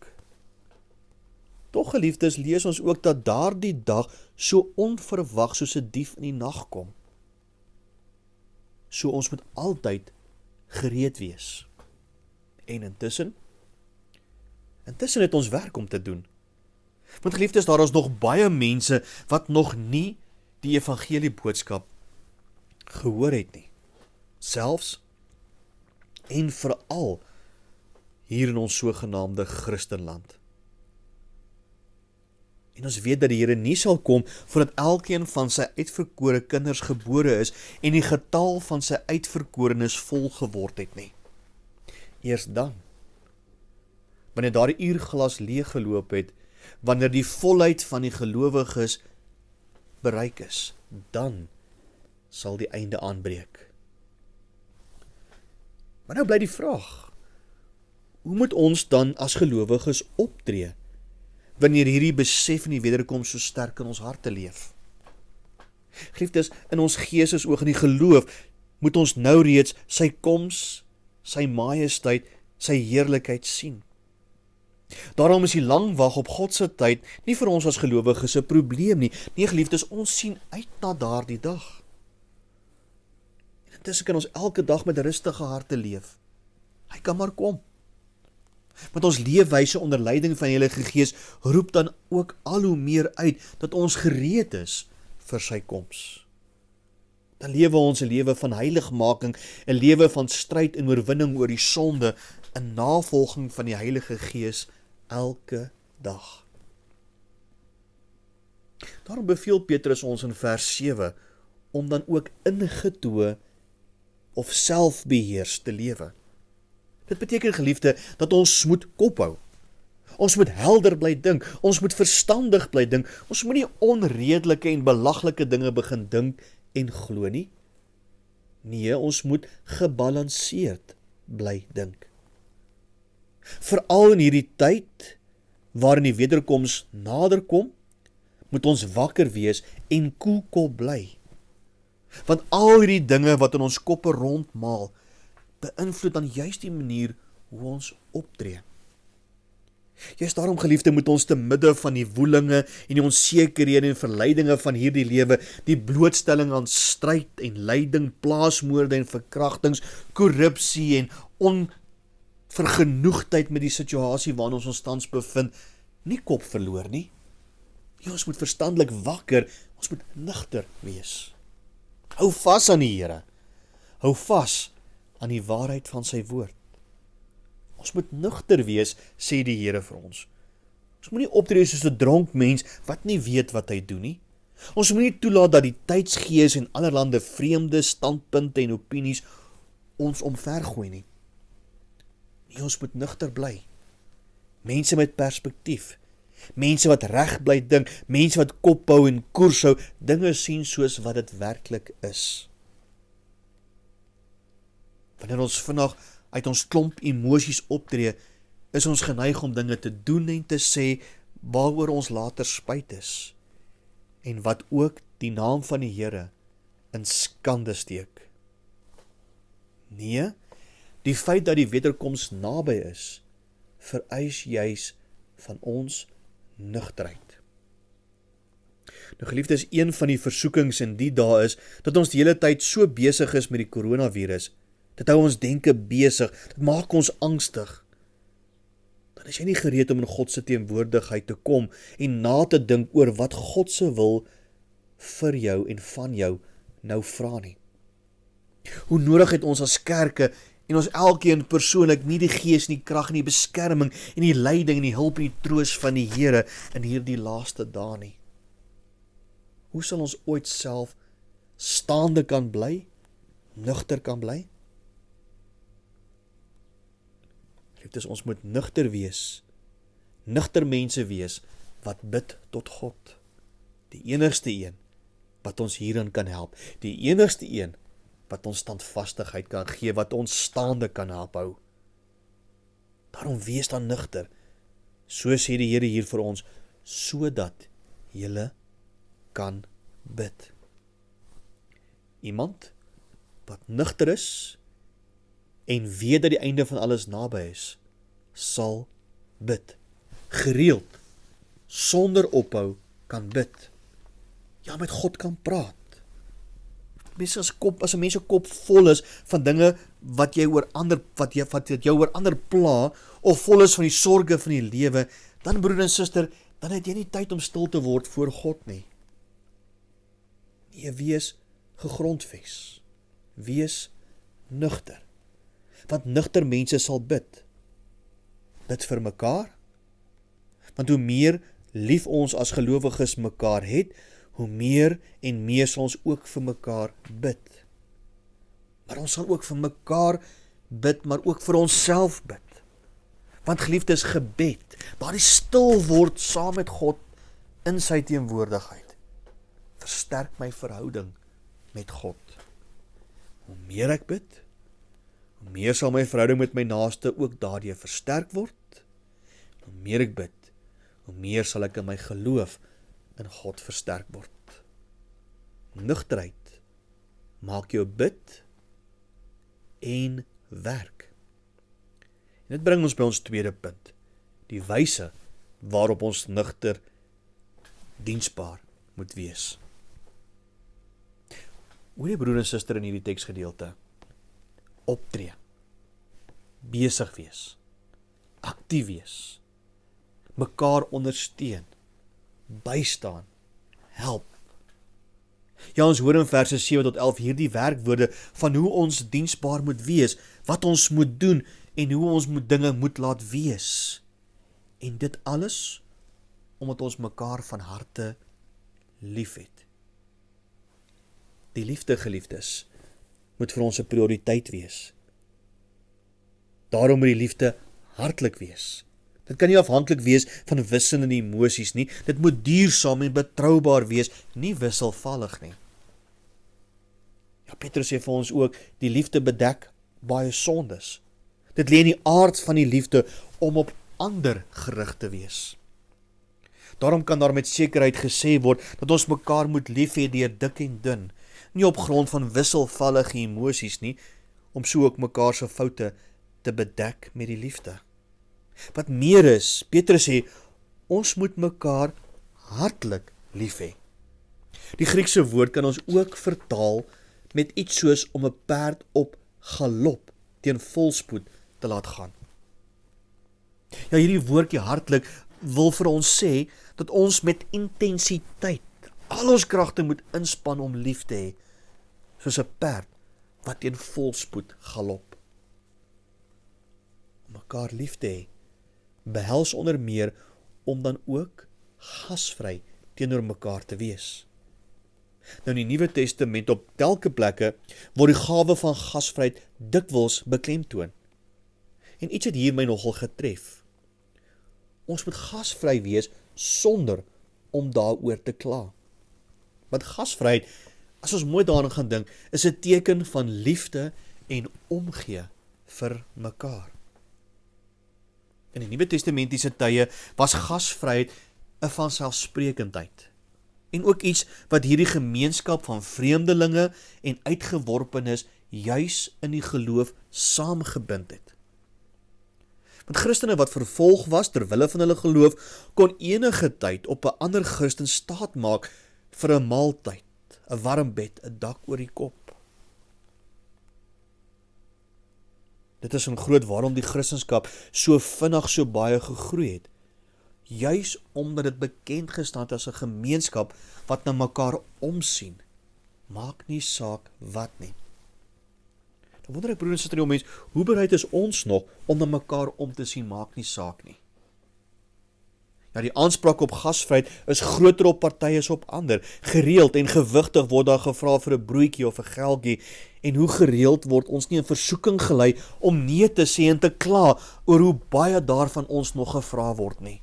Tog, geliefdes, lees ons ook dat daardie dag so onverwag soos 'n dief in die nag kom. So ons moet altyd gereed wees. En intussen het ons werk om te doen. Want geliefdes, daar is nog baie mense wat nog nie die evangelie boodskap gehoor het nie. Selfs en veral hier in ons sogenaamde Christenland. En ons weet dat die Here nie sal kom voordat elkeen van sy uitverkore kinders gebore is en die getal van sy uitverkorenes vol geword het nie. Eers dan, wanneer daardie uurglas leeggeloop het, wanneer die volheid van die gelowiges bereik is, dan sal die einde aanbreek. Maar nou bly die vraag, hoe moet ons dan as gelowiges optree wanneer hierdie besef en die wederkoms so sterk in ons harte leef? Geliefdes, in ons geestesoog en die geloof moet ons nou reeds sy koms, sy majesteit, sy heerlikheid sien. Daarom is die lang wag op God se tyd nie vir ons as gelowiges 'n probleem nie. Nee, geliefdes, ons sien uit na daardie dag. En intussen kan ons elke dag met rustige harte leef. Hy kan maar kom. Want ons leefwyse onder leiding van die Heilige Gees roep dan ook al hoe meer uit dat ons gereed is vir sy koms. Dan lewe ons 'n lewe van heiligmaking, 'n lewe van stryd en oorwinning oor die sonde, in navolging van die Heilige Gees elke dag. Daarom beveel Petrus ons in vers 7 om dan ook ingetoe of selfbeheers te lewe. Dit beteken, geliefde, dat ons moet kophou. Ons moet helder bly dink, ons moet verstandig bly dink, ons moet nie onredelike en belaglike dinge begin dink en glo nie. Nee, ons moet gebalanseerd bly dink. Veral in hierdie tyd waarin die wederkoms naderkom, moet ons wakker wees en koelkop bly. Want al hierdie dinge wat in ons koppe rondmaal, beïnvloed dan juist die manier hoe ons optree. Juist daarom, geliefde, moet ons te midde van die woelinge en die onsekerhede en verleidinge van hierdie lewe, die blootstelling aan stryd en lyding, plaasmoorde en verkrachtings, korrupsie en onvergenoegdheid met die situasie waarin ons tans bevind, nie kop verloor nie. Ja, ons moet verstandelik wakker, ons moet nugter wees. Hou vas aan die Here. Hou vas aan die waarheid van sy woord. Ons moet nugter wees, sê die Here vir ons. Ons moet nie optree soos 'n dronk mens wat nie weet wat hy doen nie. Ons moet nie toelaat dat die tydsgees en allerlei vreemde standpunte en opinies ons omvergooi nie. Nee, ons moet nugter bly. Mense met perspektief. Mense wat reg bly dink, mense wat kop hou en koers hou, dinge sien soos wat dit werklik is. Wanneer ons vinnig uit ons klomp emosies optree, is ons geneig om dinge te doen en te sê waaroor ons later spyt is, en wat ook die naam van die Here in skande steek. Nee, die feit dat die wederkoms naby is, vereis juis van ons nugterheid. Nou, geliefdes, een van die versoekings in die dae is dat ons die hele tyd so besig is met die coronavirus. Dit hou ons denke besig, dit maak ons angstig. Dan is jy nie gereed om in God se teenwoordigheid te kom en na te dink oor wat God se wil vir jou en van jou nou vra nie. Hoe nodig het ons as kerke en ons elkeen persoonlik nie die gees en die krag en die beskerming en die leiding en die hulp en die troos van die Here in hierdie laaste dae nie. Hoe sal ons ooit self staande kan bly, nugter kan bly? Liefdes, ons moet nugter wees, nugter mense wees wat bid tot God. Die enigste een wat ons hierin kan help, die enigste een wat ons standvastigheid kan gee, wat ons staande kan help hou. Daarom wees dan nugter, so sê die Here hier vir ons, sodat julle kan bid. Iemand wat nugter is en weet dat die einde van alles naby is, sal bid. Gereeld, sonder ophou kan bid. Ja, met God kan praat. As 'n mens se kop vol is van dinge wat jou oor ander pla, of vol is van die sorge van die lewe, dan broer en suster, dan het jy nie tyd om stil te word voor God nie. Nee, wees gegrondves. Wees nugter. Want nugter mense sal bid. Bid vir mekaar. Want hoe meer lief ons as gelowiges mekaar het, hoe meer en meer sal ons ook vir mekaar bid. Maar ons sal ook vir mekaar bid, maar ook vir onsself bid. Want geliefdes, gebed, daardie stil word saam met God in sy teenwoordigheid, versterk my verhouding met God. Hoe meer ek bid, hoe meer sal my verhouding met my naaste ook daardie versterk word. Hoe meer ek bid, hoe meer sal ek in my geloof in God versterk word. Nugterheid maak jou bid en werk. En dit bring ons by ons tweede punt, die wyse waarop ons nugter diensbaar moet wees. Hoe die broer en suster in hierdie teksgedeelte optree. besig wees, aktief wees, mekaar ondersteun, bystaan, help. Ja, ons hoor in verse 7 tot 11 hierdie werkwoorde van hoe ons diensbaar moet wees, wat ons moet doen en hoe ons dinge moet laat wees. En dit alles omdat ons mekaar van harte liefhet. Die liefde, geliefdes, moet vir ons 'n prioriteit wees. Daarom moet die liefde hartlik wees. Dit kan nie afhanklik wees van wisselende emosies nie. Dit moet duursaam en betroubaar wees, nie wisselvallig nie. Ja, Petrus sê vir ons ook, die liefde bedek baie sondes. Dit lê in die aard van die liefde om op ander gerig te wees. Daarom kan daar met sekerheid gesê word dat ons mekaar moet lief hê deur dik en dun, nie op grond van wisselvallige emosies nie, om so ook mekaar se foute te bedek met die liefde. Wat meer is, Petrus sê, ons moet mekaar hartlik lief hê. Die Griekse woord kan ons ook vertaal met iets soos om 'n perd op galop teen volspoed te laat gaan. Ja, hierdie woordjie hartlik wil vir ons sê dat ons met intensiteit al ons kragte moet inspann om lief te hê, soos 'n perd wat teen volspoed galop. Om mekaar lief te hê behels onder meer om dan ook gasvry teenoor mekaar te wees. Nou in die Nuwe Testament op telke plekke word die gawe van gasvryheid dikwels beklemtoon. En iets het hier my nogal getref. Ons moet gasvry wees sonder om daaroor te kla. Want gasvryheid, as ons mooi daaraan gaan dink, is 'n teken van liefde en omgee vir mekaar. In die Nuwe Testamentiese tye was gasvryheid 'n vanselfsprekendheid. En ook iets wat hierdie gemeenskap van vreemdelinge en uitgeworpenes juis in die geloof saamgebind het. Want Christene wat vervolg was ter wille van hulle geloof, kon enige tyd op 'n ander Christen staat maak vir 'n maaltyd, 'n warm bed, 'n dak oor die kop. Dit is 'n groot waarom die Christendom so vinnig so baie gegroei het. Juis omdat dit bekend gestaan het as 'n gemeenskap wat na mekaar omsien. Maak nie saak wat nie. Dan wonder ek, broer en suster, mens, hoe bereid is ons nog om na mekaar om te sien, maak nie saak nie. Ja, die aanspraak op gasvryheid is groter op partye as op ander. Gereeld en gewigtig word daar gevra vir 'n broodjie of 'n geldjie, en hoe gereeld word ons nie in versoeking gelei om nee te sê en te kla oor hoe baie daarvan ons nog gevra word nie.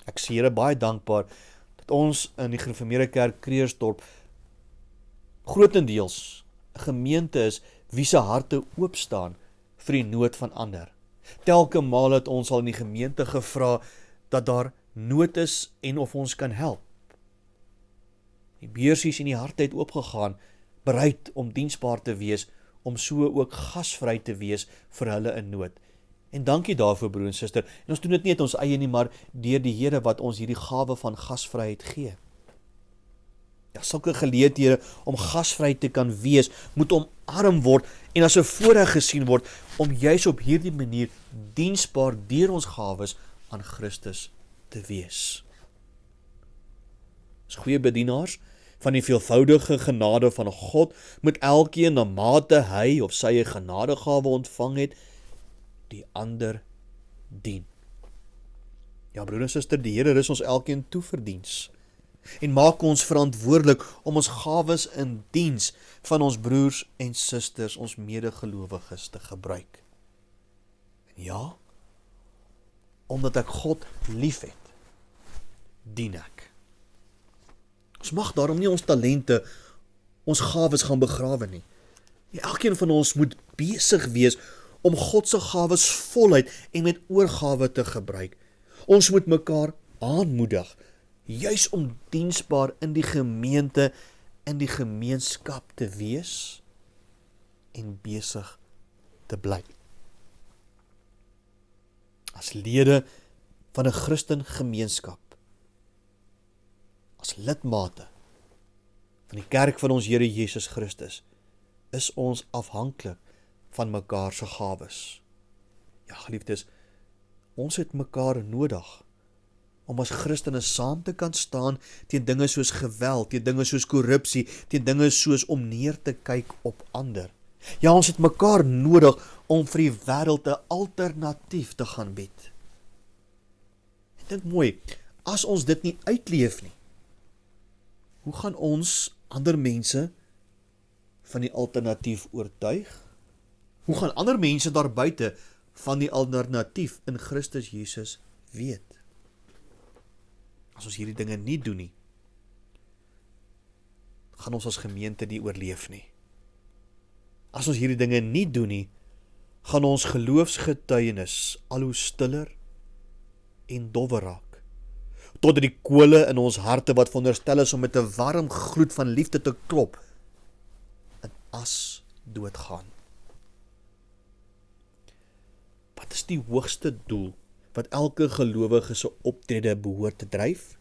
Ek is Here baie dankbaar dat ons in die Gereformeerde Kerk Kreersdorp grootendeels 'n gemeente is wie se harte oop staan vir die nood van ander. Telke maal het ons al in die gemeente gevra dat daar nood is en of ons kan help. Die beursies en die harte het oopgegaan, bereid om diensbaar te wees, om so ook gasvry te wees vir hulle in nood. En dankie daarvoor, broer en suster. En ons doen dit nie uit ons eie nie, maar deur die Here wat ons hierdie gawe van gasvryheid gee. Ja, sulke geleenthede om gasvry te kan wees, moet omarm word en as 'n voorreg gesien word om juis op hierdie manier diensbaar deur ons gawes aan Christus te wees. As goeie bedienaars van die veelvoudige genade van God, moet elkeen na mate hy of sy 'n genadegawe ontvang het, die ander dien. Ja, broer en suster, die Here rus ons elkeen toe vir diens en maak ons verantwoordelik om ons gawes in diens van ons broers en susters, ons medegelowiges te gebruik. En ja, omdat ek God liefhet, dien ek. Ons mag daarom nie ons talente, ons gawes gaan begrawe nie. Elkeen van ons moet besig wees om God se gawes voluit en met oorgawe te gebruik. Ons moet mekaar aanmoedig, juis om diensbaar in die gemeente, in die gemeenskap te wees en besig te bly. As lede van 'n Christen gemeenskap, as lidmate van die kerk van ons Here Jesus Christus, is ons afhanklik van mekaar se gawes. Ja, geliefdes, ons het mekaar nodig om as Christene saam te kan staan teen dinge soos geweld, teen dinge soos korrupsie, teen dinge soos om neer te kyk op ander. Ja, ons het mekaar nodig om vir die wêreld 'n alternatief te gaan bied. Ek dink mooi, as ons dit nie uitleef nie, hoe gaan ons ander mense van die alternatief oortuig? Hoe gaan ander mense daar buite van die alternatief in Christus Jesus weet? As ons hierdie dinge nie doen nie, gaan ons as gemeente nie oorleef nie. As ons hierdie dinge nie doen nie, gaan ons geloofsgetuienis al hoe stiller en dowwer raak, totdat die kole in ons harte wat veronderstel is om met 'n warm gloed van liefde te klop, in as doodgaan. Wat is die hoogste doel wat elke gelowige se optrede behoort te dryf?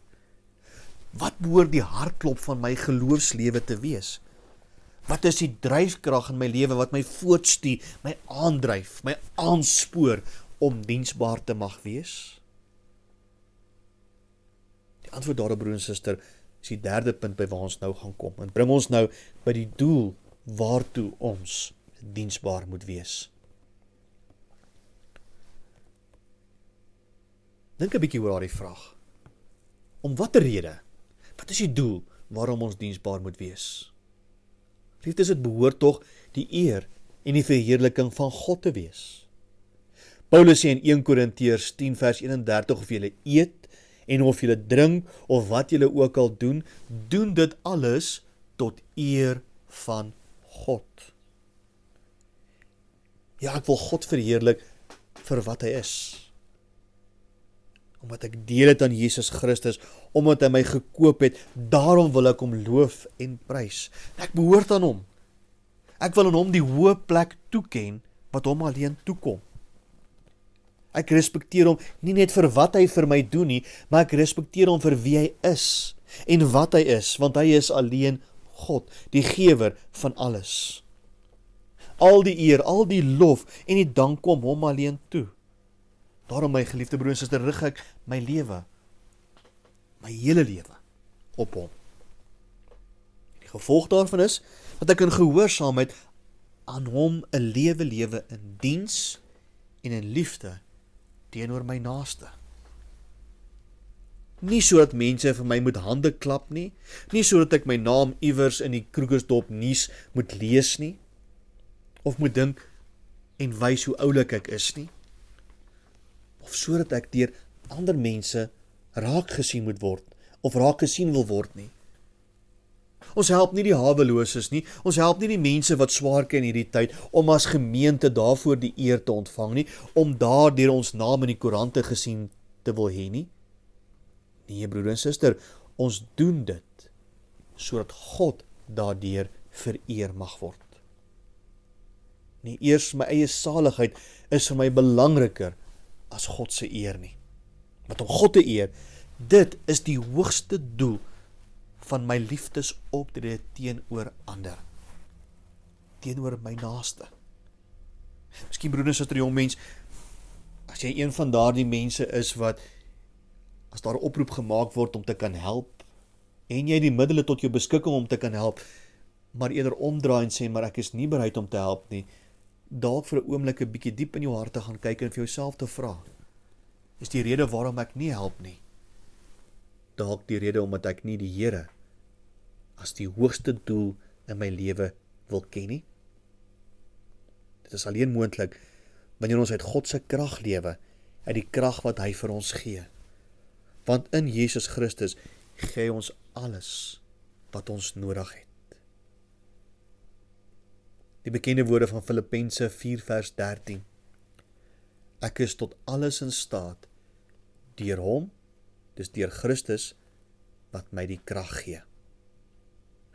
Wat behoort die hartklop van my geloofslewe te wees? Wat is die dryfkrag in my lewe wat my voortstuur, my aandryf, my aanspoor om diensbaar te mag wees? Die antwoord daarop, broer en suster, is die derde punt by waar ons nou gaan kom. En bring ons nou by die doel waartoe ons diensbaar moet wees. Dink 'n bietjie oor daardie vraag. Om watter rede? Wat is die doel waarom ons diensbaar moet wees? Liefdes, dit behoort tog die eer en die verheerliking van God te wees. Paulus sê in 1 Korintiërs 10 vers 31, of julle eet en of julle drink of wat julle ook al doen, doen dit alles tot eer van God. Ja, ek wil God verheerlik vir wat hy is. Omdat ek deel het aan Jesus Christus, omdat hy my gekoop het, daarom wil ek hom loof en prys. Ek behoort aan hom. Ek wil aan hom die hoë plek toeken wat hom alleen toekom. Ek respekteer hom nie net vir wat hy vir my doen nie, maar ek respekteer hom vir wie hy is en wat hy is, want hy is alleen God, die gewer van alles. Al die eer, al die lof en die dank kom hom alleen toe. Daarom, my geliefde broer en suster, rig ek my lewe, my hele lewe, op hom. Die gevolg daarvan is, dat ek in gehoorsaamheid aan hom 'n lewe lewe in diens en in liefde teenoor my naaste. Nie sodat mense vir my moet hande klap nie sodat ek my naam iewers in die Krugersdorp nuus moet lees nie, of moet dink en wys hoe oulik ek is nie, of sodat ek deur ander mense raak gesien moet word, of raak gesien wil word nie. Ons help nie die haweloses nie, ons help nie die mense wat swaar kry in hierdie tyd, om as gemeente daarvoor die eer te ontvang nie, om daardeur ons naam in die koerante gesien te wil hê nie. Nee, broer en suster, ons doen dit, sodat God daardeur vereer mag word. Nie eers my eie saligheid is vir my belangriker as God se eer nie. Want om God te eer, dit is die hoogste doel van my liefdesoptrede teenoor ander, teenoor my naaste. Miskien broer en suster, jong mens, as jy een van daardie mense is wat, as daar 'n oproep gemaak word om te kan help, en jy die middele tot jou beskikking om te kan help, maar eerder omdraai en sê, maar ek is nie bereid om te help nie, dalk vir 'n oomblik 'n bietjie diep in jou hart te gaan kyk en vir jouself te vra, is die rede waarom ek nie help nie, dalk die rede omdat ek nie die Here as die hoogste doel in my lewe wil ken nie? Dit is alleen moontlik wanneer ons uit God se krag lewe, uit die krag wat hy vir ons gee. Want in Jesus Christus gee hy ons alles wat ons nodig het. Die bekende woorde van Filippense 4 vers 13. Ek is tot alles in staat deur hom, dis deur Christus, wat my die krag gee.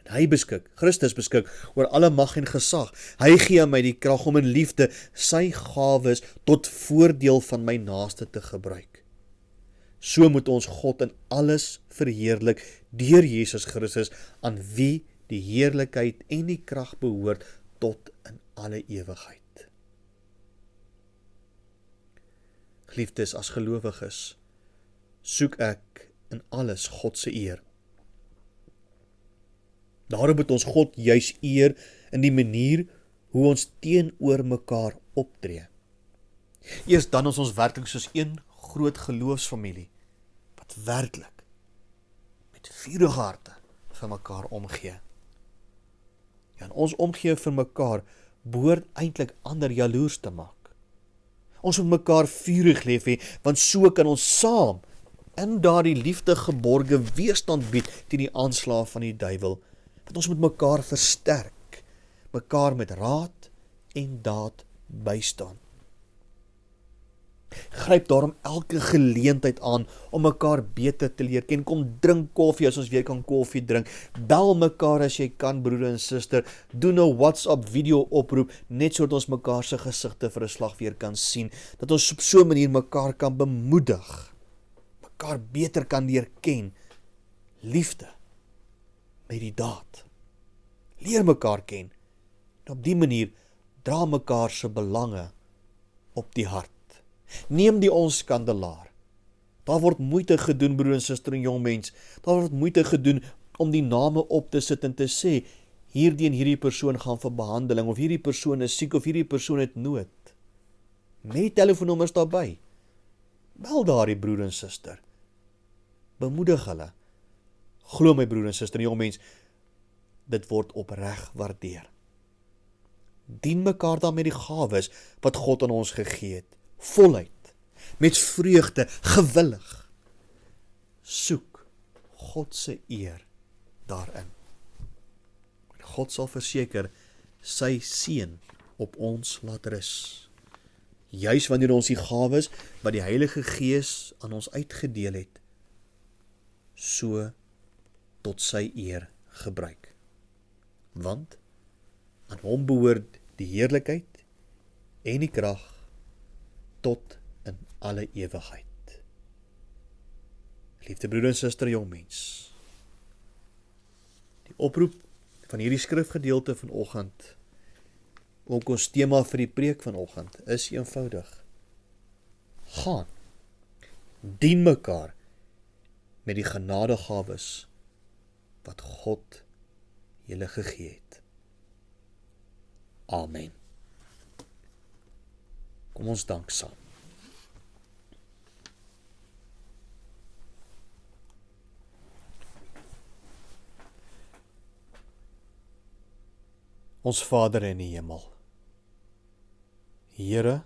En hy beskik, Christus beskik oor alle mag en gesag. Hy gee aan my die krag om in liefde sy gawes tot voordeel van my naaste te gebruik. So moet ons God in alles verheerlik deur Jesus Christus, aan wie die heerlikheid en die krag behoort tot in alle ewigheid. Geliefdes, as gelowiges, soek ek in alles God se eer. Daarom moet ons God juis eer in die manier hoe ons teenoor mekaar optree. Eers dan is ons werklik soos een groot geloofsfamilie, wat werklik met vurige harte vir mekaar omgee. Ja, en ons omgee vir mekaar behoort eintlik ander jaloers te maak. Ons moet mekaar vurig lief hê, want so kan ons saam in daardie liefde geborge weerstand bied teen die aanslae van die duiwel. Want ons moet mekaar versterk, mekaar met raad en daad bystaan. Gryp daarom elke geleentheid aan om mekaar beter te leer ken. Kom drink koffie as ons weer kan koffie drink. Bel mekaar as jy kan, broeder en suster. Doen 'n WhatsApp video oproep, net sodat ons mekaar se gesigte vir 'n slag weer kan sien. Dat ons op so 'n manier mekaar kan bemoedig, mekaar beter kan leer ken. Liefde met die daad. Leer mekaar ken. En op die manier dra mekaar se belange op die hart. Neem die onskandelaar. Daar word moeite gedoen, broer en suster en jong mens. Daar word moeite gedoen om die name op te sit en te sê, hierdie en hierdie persoon gaan vir behandeling, of hierdie persoon is siek, of hierdie persoon het nood. Met telefoonnommers daarby. Bel daardie broer en suster. Bemoedig hulle. Glo my broer en suster en jong mens, dit word opreg waardeer. Dien mekaar dan met die gawes wat God aan ons gegee het. Voluit, met vreugde, gewillig. Soek God se eer daarin. God sal verseker sy seën op ons laat rus. Juis wanneer ons die gawes wat die Heilige Gees aan ons uitgedeel het, so tot sy eer gebruik. Want aan hom behoort die heerlikheid en die krag tot in alle ewigheid. Liefde broeder en suster, jong mens. Die oproep van hierdie skrifgedeelte vanoggend, ook ons tema vir die preek vanoggend, is eenvoudig. Gaan, dien mekaar met die genadegawes wat God julle gegee het. Amen. Kom ons dank saam. Ons Vader in die hemel. Here,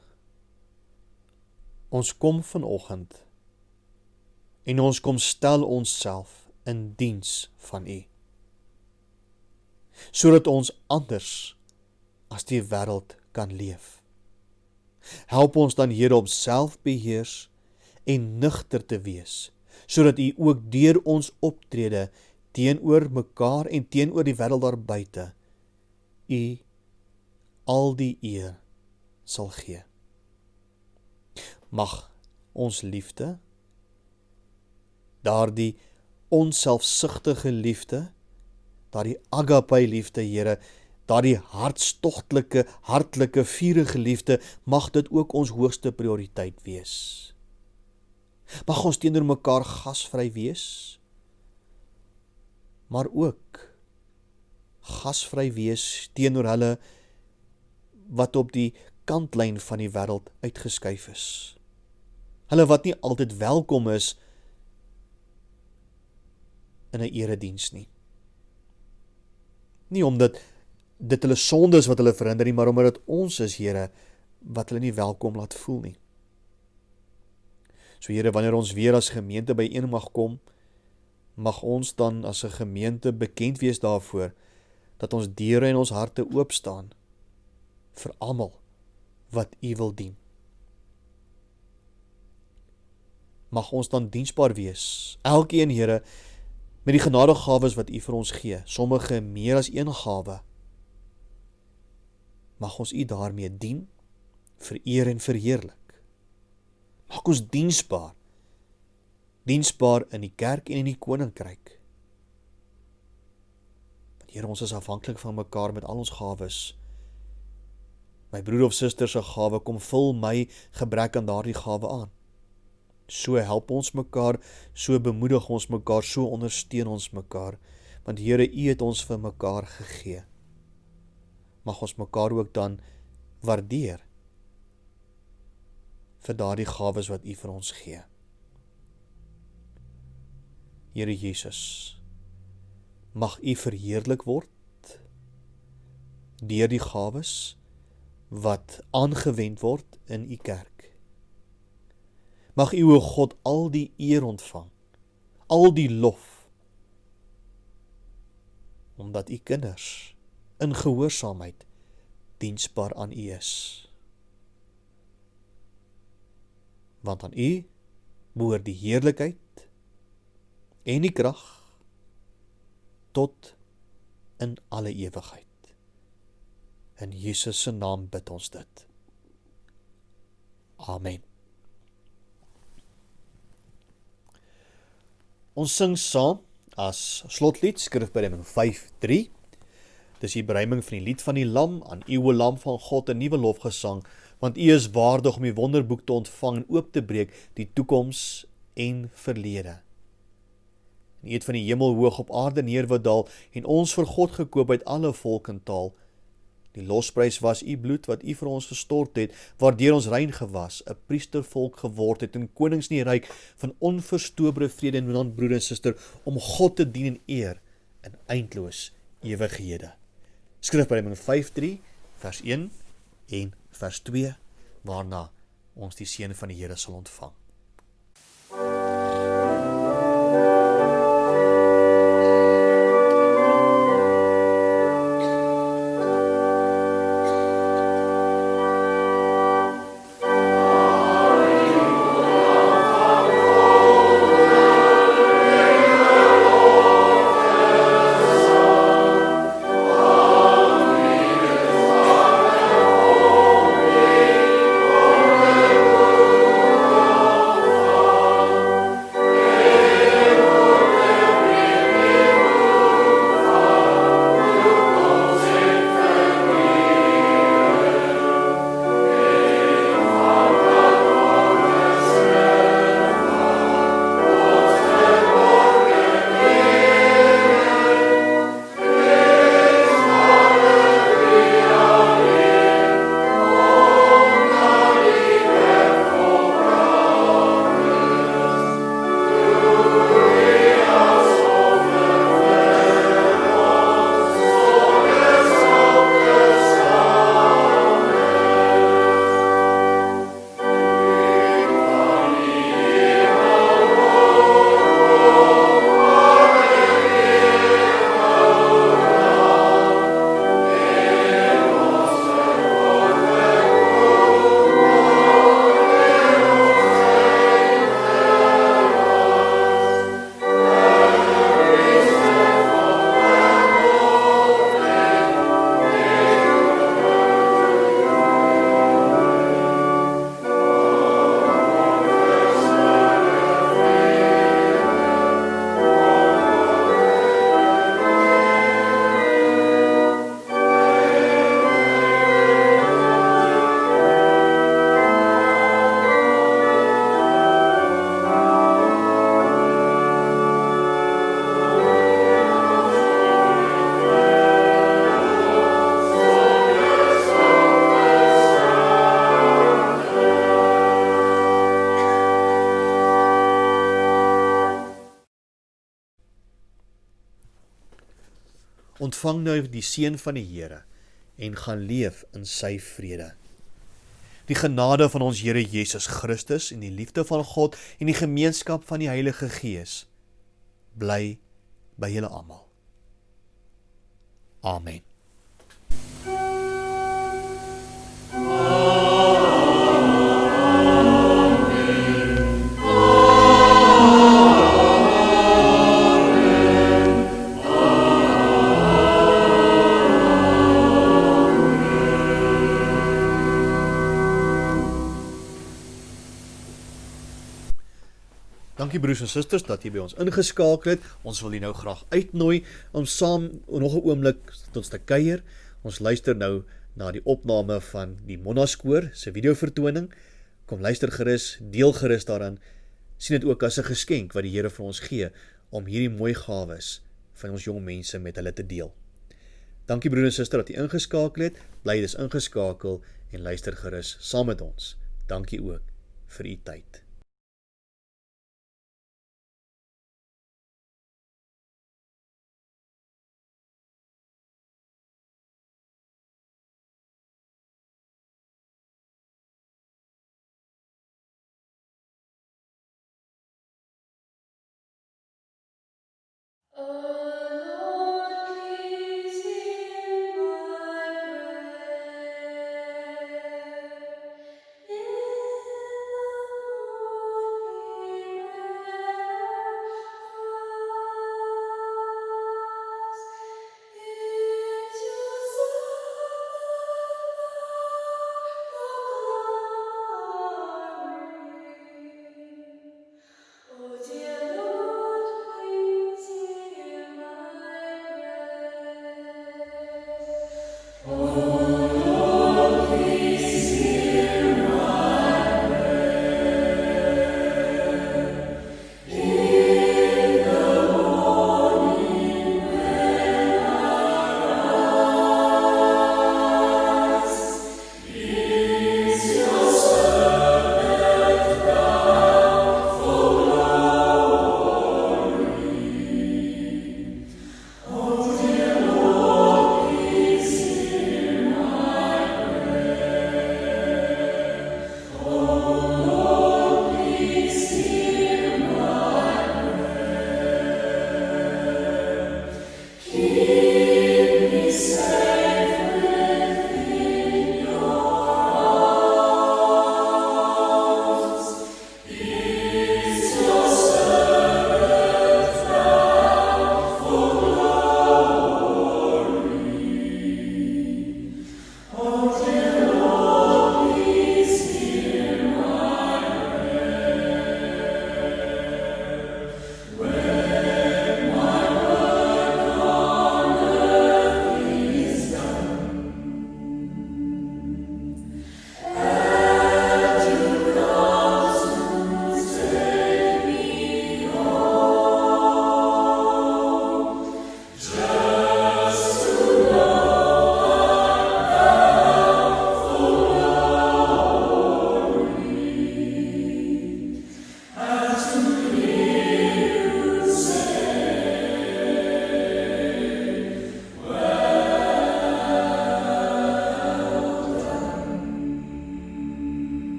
ons kom vanoggend en ons kom stel onsself in diens van U, sodat ons anders as die wêreld kan leef. Help ons dan, Here, om selfbeheers en nugter te wees, sodat U ook deur ons optrede teenoor mekaar en teenoor die wêreld daar buite, U al die eer sal gee. Mag ons liefde, daardie onselfsugtige liefde, daardie agape liefde, Here, daardie hartstogtelike, hartlike, vurige liefde, mag dit ook ons hoogste prioriteit wees. Mag ons teenoor mekaar gasvry wees, maar ook gasvry wees teenoor hulle wat op die kantlyn van die wêreld uitgeskuif is. Hulle wat nie altyd welkom is in 'n erediens nie. Nie omdat dit hulle sonde is wat hulle verhinder nie, maar omdat dit ons is, Here, wat hulle nie welkom laat voel nie. So Here, wanneer ons weer as gemeente byeen mag kom, mag ons dan as 'n gemeente bekend wees daarvoor, dat ons deure en ons harte oop staan vir almal wat U wil dien. Mag ons dan diensbaar wees, elkeen, Here, met die genadegawes wat U vir ons gee, sommige meer as een gawe. Mag ons U daarmee dien, vereer en verheerlik. Maak ons diensbaar in die kerk en in die koninkryk. Here, ons is afhanklik van mekaar met al ons gawes. My broer of suster se gawe, kom vul my gebrek aan daardie gawe aan. So help ons mekaar, so bemoedig ons mekaar, so ondersteun ons mekaar, want Here, U het ons vir mekaar gegee. Mag ons mekaar ook dan waardeer vir daardie gawes wat U vir ons gee. Here Jesus, mag U verheerlik word deur die gawes wat aangewend word in U kerk. Mag U, o God, al die eer ontvang, al die lof, omdat U kinders in gehoorsaamheid diensbaar aan U is. Want aan U behoort die heerlikheid en die krag tot in alle ewigheid. In Jesus se naam bid ons dit. Amen. Ons sing saam as slotlied skrifbereiming 5:3. Dis die bereiming van die lied van die Lam, aan U, o Lam van God, 'n nuwe lofgesang, want U is waardig om die wonderboek te ontvang en oop te breek, die toekoms en verlede. En U het van die hemel hoog op aarde neer wou daal, en ons vir God gekoop uit alle volk en taal. Die losprys was U bloed wat U vir ons gestort het, waardeur ons rein gewas, 'n priestervolk geword het, en konings in die ryk van onverstoorbre vrede en land, broeder en suster, om God te dien en eer in eindloos ewighede. Skrifbereiming 5:3, vers 1 en vers 2, waarna ons die seën van die Here sal ontvang. Ontvang nou die seën van die Here en gaan leef in sy vrede. Die genade van ons Here Jesus Christus en die liefde van God en die gemeenskap van die Heilige Gees bly by julle almal. Amen. Dankie broers en susters dat jy by ons ingeskakel het. Ons wil jy nou graag uitnooi om saam nog 'n oomblik met ons te kuier. Ons luister nou na die opname van die Monnaskoor se videovertoning. Kom luister gerus, deel gerus daaraan sien dit ook as 'n geskenk wat die Here vir ons gee, om hierdie mooi gawes van ons jong mense met hulle te deel. Dankie broer en suster dat u ingeskakel het, bly dis ingeskakel en luister gerus saam met ons. Dankie ook vir u tyd. Oh